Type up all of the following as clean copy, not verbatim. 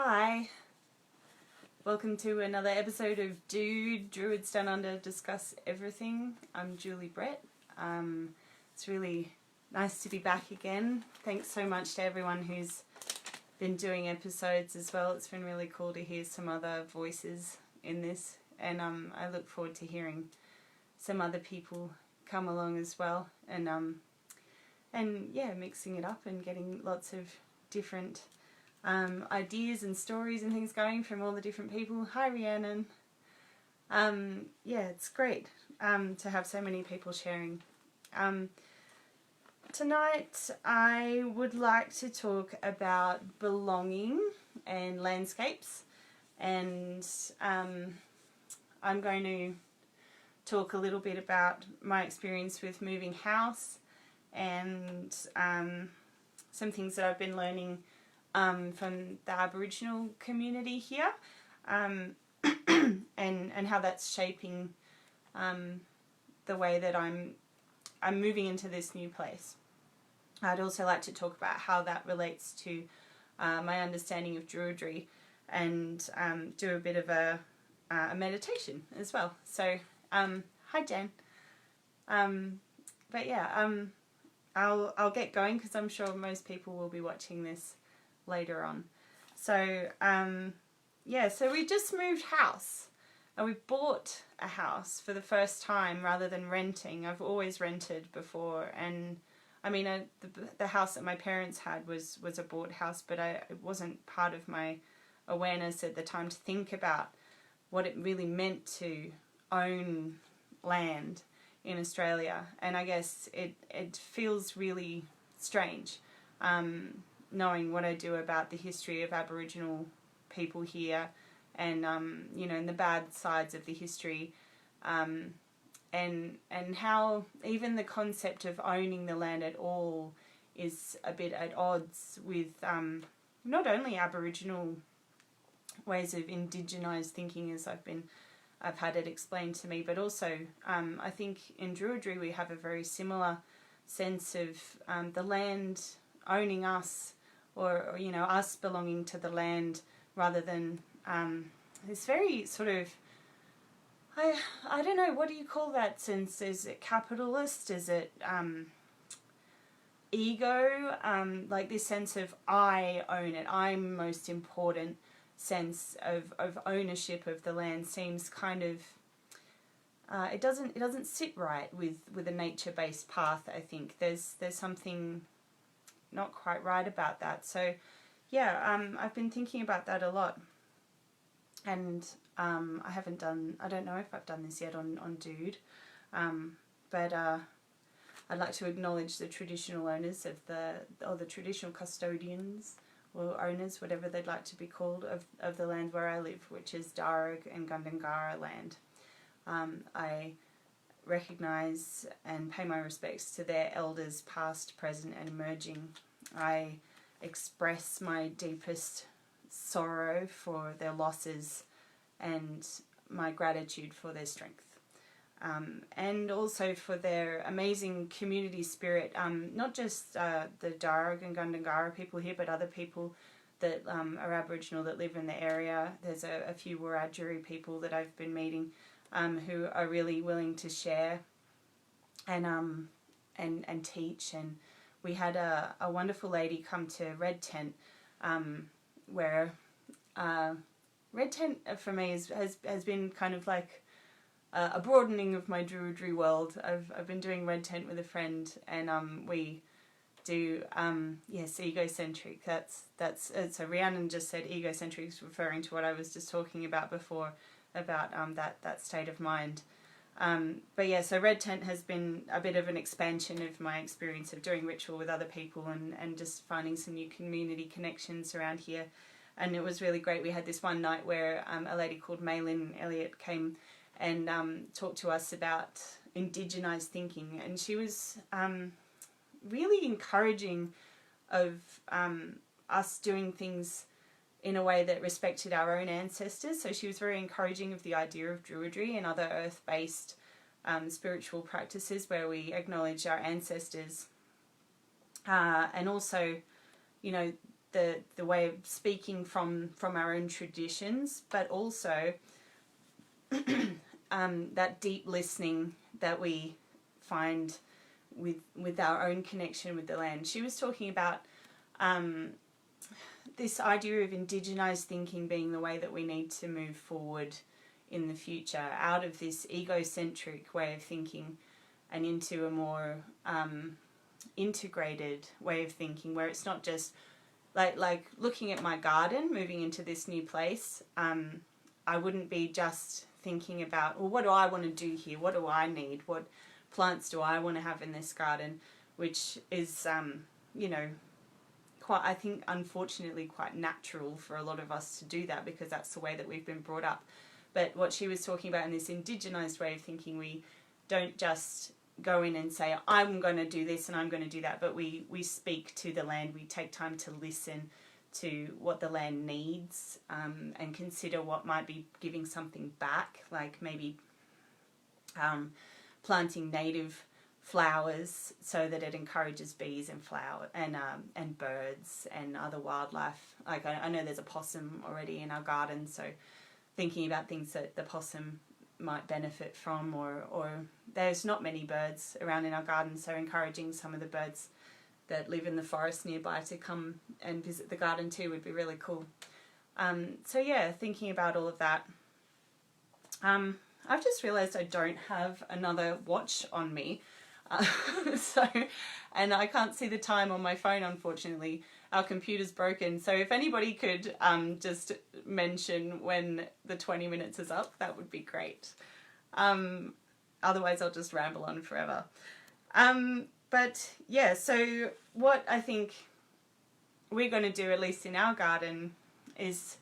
Hi, welcome to another episode of DDUDE, Druids Down Under, Discuss Everything. I'm Julie Brett. It's really nice to be back again. Thanks so much to everyone who's been doing episodes as well. It's been really cool to hear some other voices in this, and I look forward to hearing some other people come along as well, and yeah, mixing it up and getting lots of different ideas and stories and things going from all the different people. Hi Rhiannon. Yeah, it's great to have so many people sharing. Tonight I would like to talk about belonging and landscapes, and I'm going to talk a little bit about my experience with moving house and some things that I've been learning from the Aboriginal community here, and how that's shaping the way that I'm moving into this new place. I'd also like to talk about how that relates to my understanding of Druidry, and do a bit of a meditation as well. So hi Jen. But yeah, I'll get going because I'm sure most people will be watching this later on. So yeah, so we just moved house, and we bought a house for the first time rather than renting. I've always rented before, and I mean the house that my parents had was a bought house, but it wasn't part of my awareness at the time to think about what it really meant to own land in Australia. And I guess it feels really strange knowing what I do about the history of Aboriginal people here, and you know, and the bad sides of the history, and how even the concept of owning the land at all is a bit at odds with not only Aboriginal ways of Indigenised thinking, as I've had it explained to me, but also I think in Druidry we have a very similar sense of the land owning us, or you know, us belonging to the land, rather than this very sort of, I don't know, what do you call that sense? Is it capitalist? Is it ego? Like this sense of I own it, I'm most important sense of ownership of the land seems kind of it doesn't sit right with a nature-based path. I think there's something not quite right about that. So yeah, I've been thinking about that a lot, and I don't know if I've done this yet on Dude, but I'd like to acknowledge the traditional owners of the traditional custodians or owners, whatever they'd like to be called, of the land where I live, which is Darug and Gundungurra land. I recognise and pay my respects to their elders past, present and emerging. I express my deepest sorrow for their losses and my gratitude for their strength. And also for their amazing community spirit, not just the Darug and Gundungurra people here, but other people that are Aboriginal that live in the area. There's a few Wiradjuri people that I've been meeting who are really willing to share and teach. And we had a wonderful lady come to Red Tent, where Red Tent for me has been kind of like a broadening of my Druidry world. I've been doing Red Tent with a friend, and we do yes, egocentric. That's so Rhiannon just said egocentric, referring to what I was just talking about before, about that state of mind. But yeah, so Red Tent has been a bit of an expansion of my experience of doing ritual with other people, and just finding some new community connections around here. And it was really great. We had this one night where a lady called Maylin Elliott came and talked to us about Indigenised thinking, and she was really encouraging of us doing things in a way that respected our own ancestors. So she was very encouraging of the idea of Druidry and other earth-based spiritual practices where we acknowledge our ancestors, and also, you know, the way of speaking from our own traditions, but also that deep listening that we find with our own connection with the land. She was talking about this idea of indigenized thinking being the way that we need to move forward in the future, out of this egocentric way of thinking and into a more integrated way of thinking, where it's not just like looking at my garden, moving into this new place. I wouldn't be just thinking about, well, what do I want to do here? What do I need? What plants do I want to have in this garden? Which is, quite, I think, unfortunately, quite natural for a lot of us to do that, because that's the way that we've been brought up. But what she was talking about in this indigenized way of thinking, we don't just go in and say, I'm going to do this and I'm going to do that, but we speak to the land. We take time to listen to what the land needs, and consider what might be giving something back, like maybe planting native flowers so that it encourages bees and and birds and other wildlife. Like I know there's a possum already in our garden, so thinking about things that the possum might benefit from, or there's not many birds around in our garden, so encouraging some of the birds that live in the forest nearby to come and visit the garden too would be really cool. So yeah, thinking about all of that. I've just realised I don't have another watch on me. And I can't see the time on my phone, unfortunately. Our computer's broken. So if anybody could just mention when the 20 minutes is up, that would be great. Otherwise I'll just ramble on forever. But yeah, so what I think we're going to do, at least in our garden, is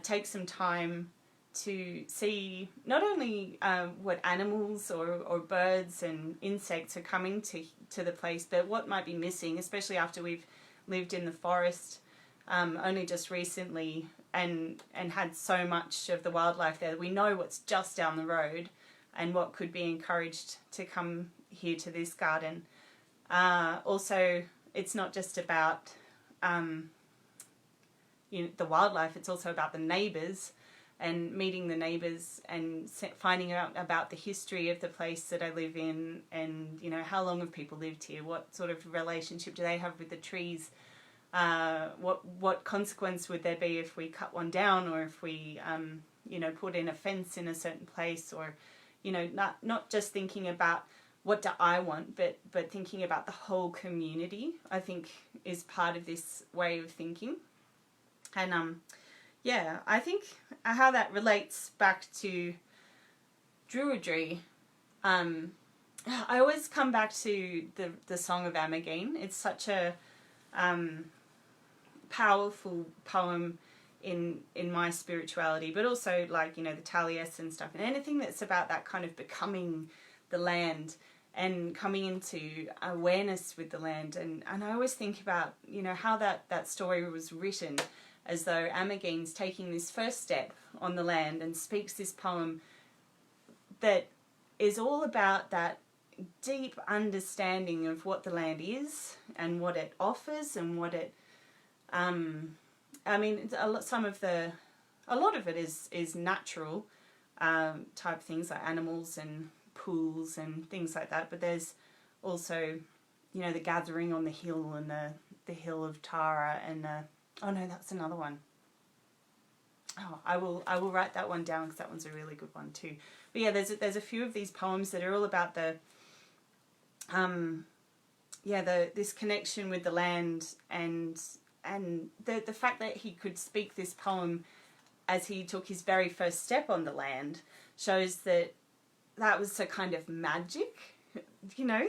take some time to see not only what animals or birds and insects are coming to the place, but what might be missing, especially after we've lived in the forest only just recently and had so much of the wildlife there. We know what's just down the road and what could be encouraged to come here to this garden. Also, it's not just about the wildlife, it's also about the neighbours, and meeting the neighbours and finding out about the history of the place that I live in, and how long have people lived here, what sort of relationship do they have with the trees, what consequence would there be if we cut one down, or if we put in a fence in a certain place, or not just thinking about what do I want, but thinking about the whole community, I think, is part of this way of thinking. And I think how that relates back to Druidry, I always come back to the Song of Amagine. It's such a powerful poem in my spirituality, but also the Taliesin and stuff, and anything that's about that kind of becoming the land and coming into awareness with the land. And I always think about how that story was written, as though Amagine's taking this first step on the land and speaks this poem that is all about that deep understanding of what the land is and what it offers and what it a lot of it is natural type things, like animals and pools and things like that, but there's also the gathering on the hill and the hill of Tara, and oh no, that's another one. I will write that one down, because that one's a really good one too. But yeah, there's a few of these poems that are all about this connection with the land, and the fact that he could speak this poem as he took his very first step on the land shows that was a kind of magic,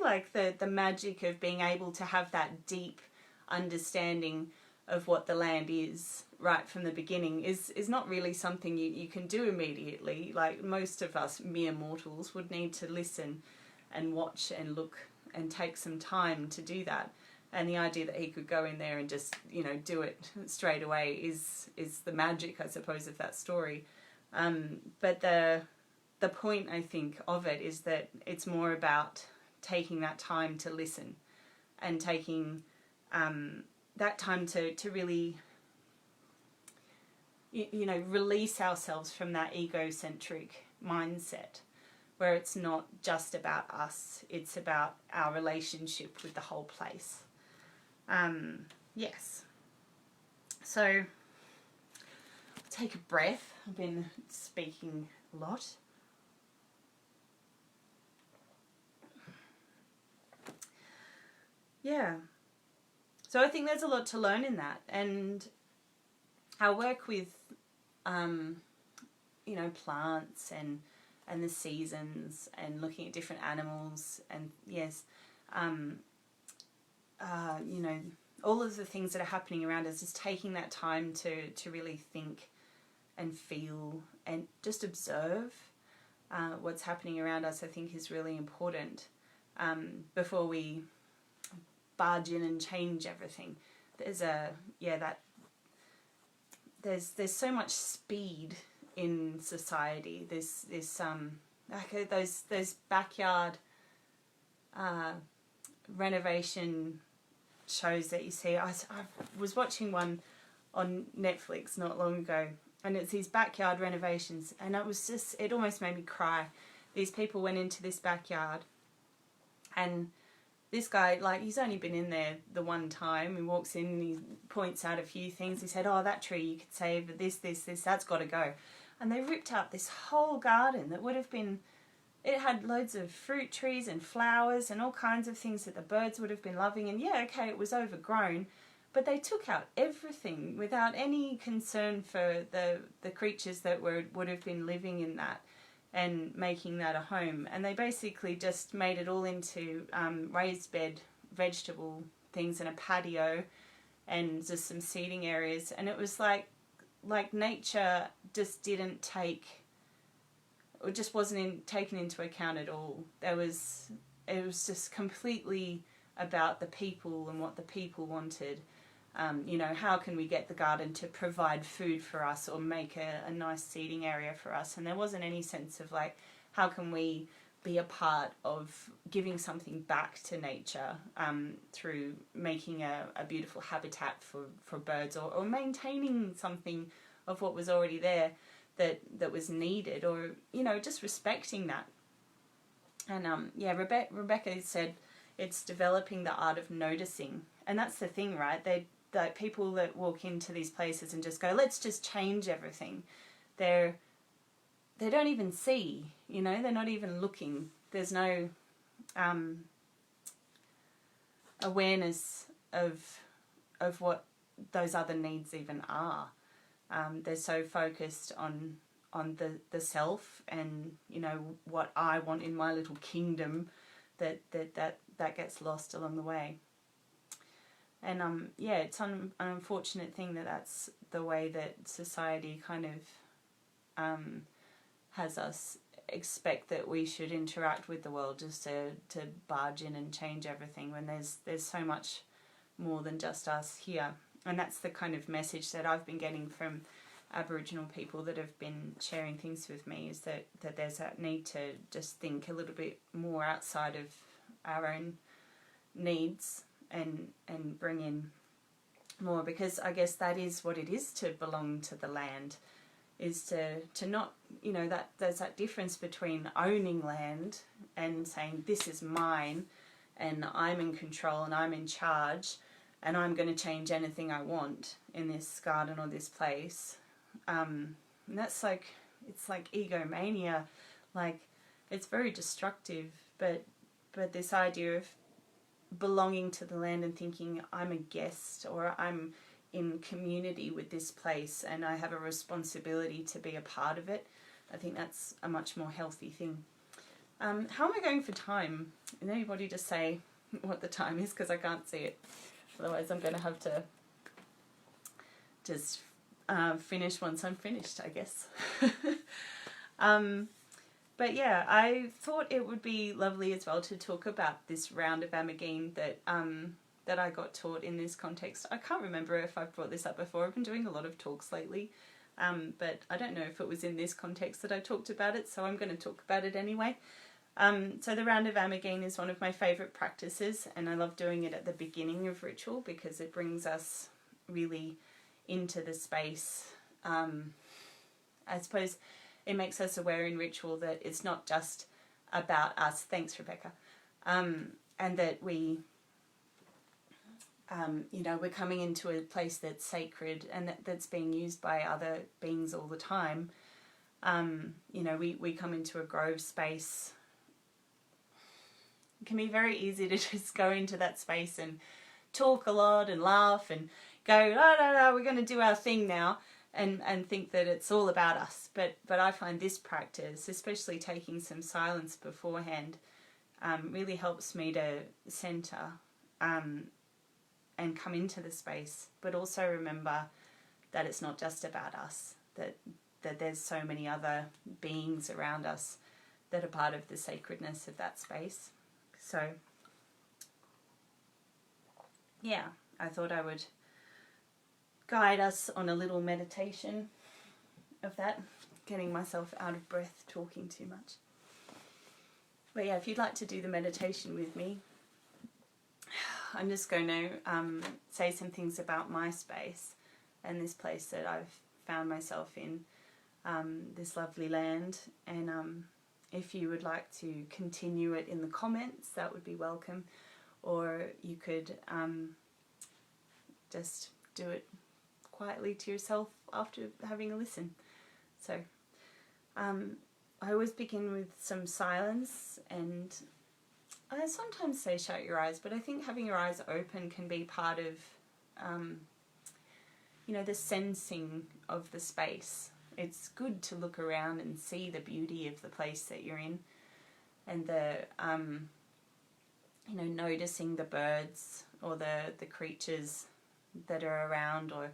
like the magic of being able to have that deep understanding of what the land is right from the beginning is not really something you can do immediately. Like, most of us mere mortals would need to listen and watch and look and take some time to do that. And the idea that he could go in there and just do it straight away is the magic, I suppose, of that story. But the point, I think, of it is that it's more about taking that time to listen and taking that time to really, you know, release ourselves from that egocentric mindset where it's not just about us, it's about our relationship with the whole place. Yes. So, take a breath. I've been speaking a lot. Yeah. So I think there's a lot to learn in that. And our work with, you know, plants and the seasons and looking at different animals and, yes, you know, all of the things that are happening around us is taking that time to really think and feel and just observe what's happening around us, I think is really important before we barge in and change everything. There's there's so much speed in society. There's like those backyard renovation shows that you see. I was watching one on Netflix not long ago, and it's these backyard renovations, and it almost made me cry. These people went into this backyard, and this guy, like, he's only been in there the one time. He walks in and he points out a few things. He said, oh, that tree you could save, but this, that's got to go. And they ripped up this whole garden that would have been, it had loads of fruit trees and flowers and all kinds of things that the birds would have been loving. And yeah, okay, it was overgrown, but they took out everything without any concern for the creatures that would have been living in that and making that a home. And they basically just made it all into raised bed vegetable things and a patio and just some seating areas. And it was like nature just didn't wasn't taken into account at all. It was just completely about the people and what the people wanted. You know, how can we get the garden to provide food for us or make a nice seating area for us? And there wasn't any sense of, like, how can we be a part of giving something back to nature through making a beautiful habitat for birds or maintaining something of what was already there that was needed, or, you know, just respecting that. And yeah, Rebecca said it's developing the art of noticing. And that's the thing, right? Like people that walk into these places and just go, let's just change everything. They don't even see, you know, they're not even looking. There's no awareness of what those other needs even are. They're so focused on the self and, you know, what I want in my little kingdom that gets lost along the way. And yeah, it's an unfortunate thing that's the way that society kind of has us expect that we should interact with the world just to barge in and change everything, when there's so much more than just us here. And that's the kind of message that I've been getting from Aboriginal people that have been sharing things with me, is that there's that need to just think a little bit more outside of our own needs and bring in more, because I guess that is what it is to belong to the land, is to not, you know, that there's that difference between owning land and saying this is mine and I'm in control and I'm in charge and I'm going to change anything I want in this garden or this place. And that's like, it's like egomania, like it's very destructive, but this idea of belonging to the land and thinking I'm a guest or I'm in community with this place and I have a responsibility to be a part of it, I think that's a much more healthy thing. How am I going for time? Can anybody just say what the time is, because I can't see it, otherwise I'm going to have to just finish once I'm finished, I guess. But yeah, I thought it would be lovely as well to talk about this round of Amagine that I got taught in this context. I can't remember if I've brought this up before. I've been doing a lot of talks lately, but I don't know if it was in this context that I talked about it, so I'm going to talk about it anyway. So the round of Amagine is one of my favourite practices, and I love doing it at the beginning of ritual because it brings us really into the space. I suppose it makes us aware in ritual that it's not just about us. Thanks, Rebecca. And that we, we're coming into a place that's sacred and that's being used by other beings all the time. We come into a grove space. It can be very easy to just go into that space and talk a lot and laugh and go, no, we're going to do our thing now, and think that it's all about us. But I find this practice, especially taking some silence beforehand, really helps me to centre and come into the space, but also remember that it's not just about us, that there's so many other beings around us that are part of the sacredness of that space. So, yeah, I thought I would guide us on a little meditation of that, getting myself out of breath talking too much. But yeah, if you'd like to do the meditation with me, I'm just going to say some things about my space and this place that I've found myself in, this lovely land, and if you would like to continue it in the comments, that would be welcome, or you could just do it quietly to yourself after having a listen. So I always begin with some silence, and I sometimes say shut your eyes, but I think having your eyes open can be part of the sensing of the space. It's good to look around and see the beauty of the place that you're in, and the noticing the birds or the creatures that are around, or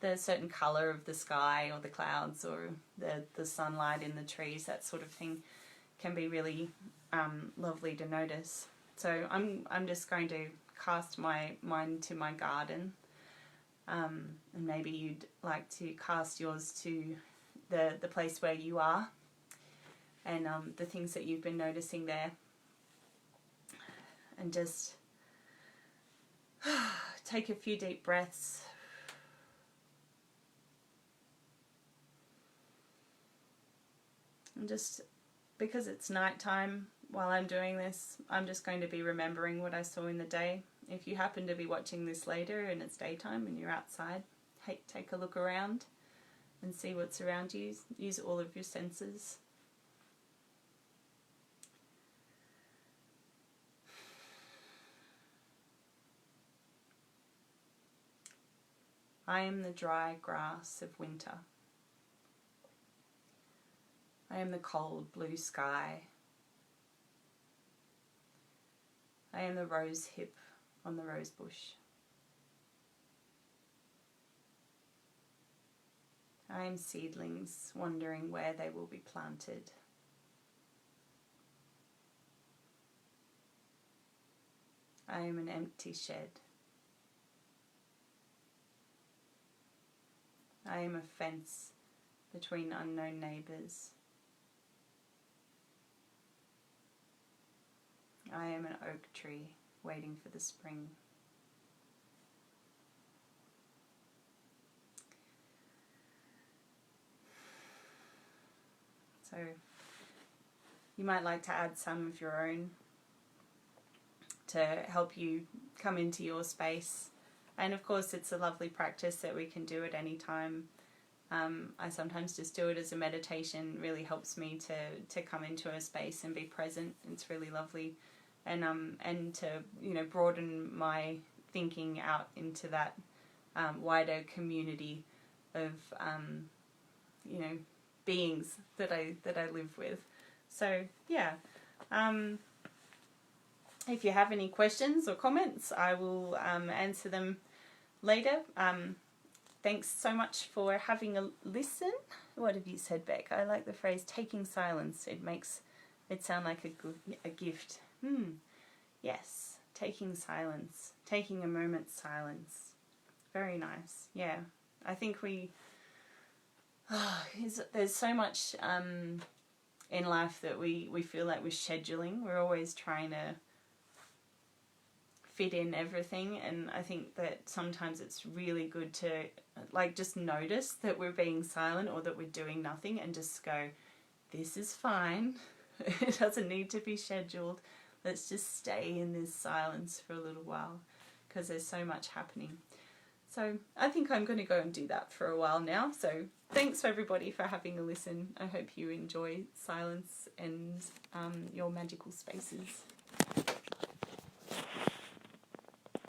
the certain colour of the sky or the clouds or the sunlight in the trees. That sort of thing can be really lovely to notice. So I'm just going to cast my mind to my garden, and maybe you'd like to cast yours to the place where you are, and the things that you've been noticing there, and just take a few deep breaths. And just because it's nighttime while I'm doing this, I'm just going to be remembering what I saw in the day. If you happen to be watching this later and it's daytime and you're outside, take a look around and see what's around you. Use all of your senses. I am the dry grass of winter. I am the cold blue sky. I am the rose hip on the rose bush. I am seedlings wondering where they will be planted. I am an empty shed. I am a fence between unknown neighbours. I am an oak tree waiting for the spring. So you might like to add some of your own to help you come into your space. And of course it's a lovely practice that we can do at any time. I sometimes just do it as a meditation. It really helps me to come into a space and be present. It's really lovely. And to broaden my thinking out into that wider community of beings that I live with. So yeah, if you have any questions or comments, I will answer them later. Thanks so much for having a listen. What have you said, Beck? I like the phrase taking silence. It makes it sound like a gift. Yes, taking silence, taking a moment's silence. Very nice. Yeah, I think there's so much in life that we feel like we're scheduling. We're always trying to fit in everything, and I think that sometimes it's really good to like just notice that we're being silent or that we're doing nothing and just go, this is fine. It doesn't need to be scheduled. Let's just stay in this silence for a little while because there's so much happening. So I think I'm going to go and do that for a while now. So thanks for everybody for having a listen. I hope you enjoy silence and your magical spaces.